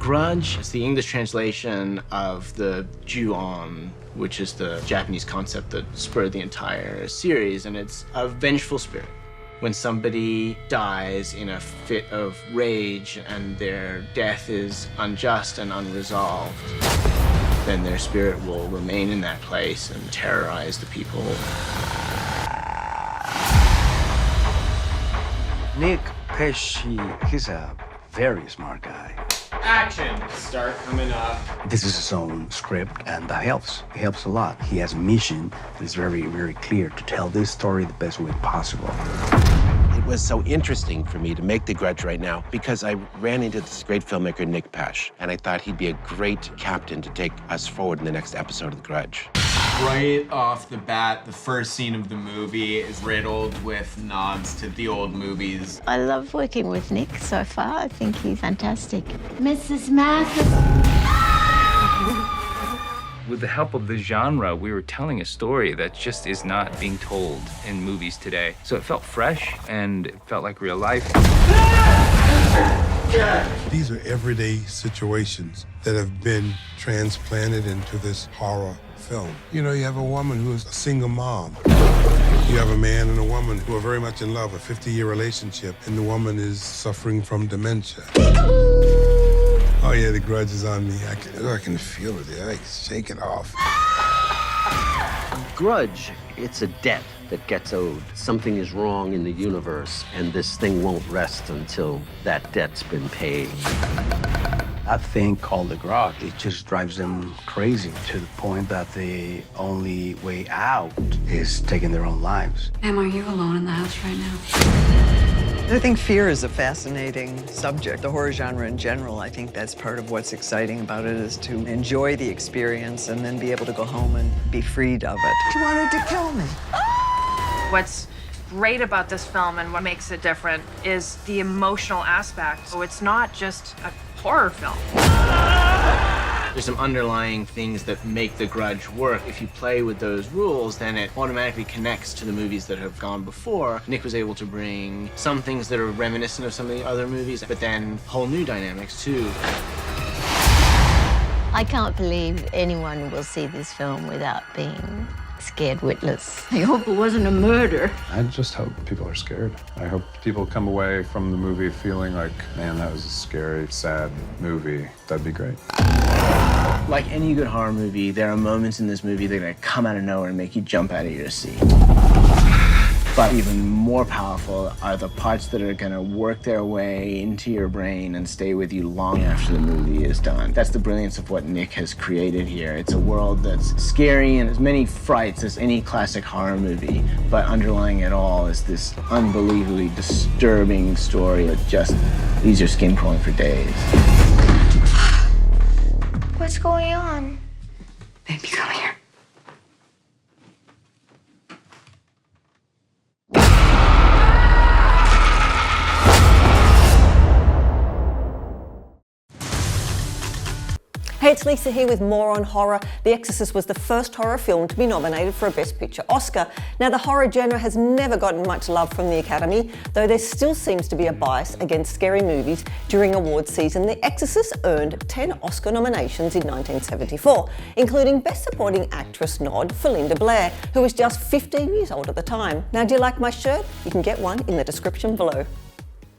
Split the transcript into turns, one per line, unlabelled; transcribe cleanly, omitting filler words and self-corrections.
Grudge is the English translation of the Ju-on, which is the Japanese concept that spurred the entire series, and it's a vengeful spirit. When somebody dies in a fit of rage and their death is unjust and unresolved, then their spirit will remain in that place and terrorize the people.
Nick Pesce, he's a very smart guy.
Action! Start coming up.
This is his own script, and that helps. It helps a lot. He has a mission that is very, very clear to tell this story the best way possible.
It was so interesting for me to make The Grudge right now because I ran into this great filmmaker, Nick Pesce, and I thought he'd be a great captain to take us forward in the next episode of The Grudge.
Right off the bat, the first scene of the movie is riddled with nods to the old movies.
I love working with Nick so far. I think he's fantastic. Mrs. Mathis.
With the help of the genre, we were telling a story that just is not being told in movies today. So it felt fresh and it felt like real life.
These are everyday situations that have been transplanted into this horror film. You know, you have a woman who is a single mom. You have a man and a woman who are very much in love, a 50-year relationship, and the woman is suffering from dementia. Oh yeah, the grudge is on me. I can feel it. I can shake it off.
Grudge, it's a debt that gets owed. Something is wrong in the universe, and this thing won't rest until that debt's been paid.
That thing called the grudge, it just drives them crazy to the point that the only way out is taking their own lives.
Em, are you alone in the house right now?
I think fear is a fascinating subject. The horror genre in general, I think that's part of what's exciting about it, is to enjoy the experience and then be able to go home and be freed of it. She wanted to kill me.
What's great about this film and what makes it different is the emotional aspect. So it's not just a horror film.
There's some underlying things that make The Grudge work. If you play with those rules, then it automatically connects to the movies that have gone before. Nick was able to bring some things that are reminiscent of some of the other movies, but then whole new dynamics too.
I can't believe anyone will see this film without being scared witless. I hope it wasn't a murder.
I just hope people are scared. I hope people come away from the movie feeling like, man, that was a scary, sad movie. That'd be great.
Like any good horror movie, there are moments in this movie that are gonna come out of nowhere and make you jump out of your seat. But even more powerful are the parts that are gonna work their way into your brain and stay with you long after the movie is done. That's the brilliance of what Nick has created here. It's a world that's scary and as many frights as any classic horror movie, but underlying it all is this unbelievably disturbing story that just leaves your skin crawling for days.
What's going on?
Baby, come here.
Hey, it's Lisa here with more on horror. The Exorcist was the first horror film to be nominated for a Best Picture Oscar. Now, the horror genre has never gotten much love from the Academy, though there still seems to be a bias against scary movies. During awards season, The Exorcist earned 10 Oscar nominations in 1974, including Best Supporting Actress nod for Linda Blair, who was just 15 years old at the time. Now, do you like my shirt? You can get one in the description below.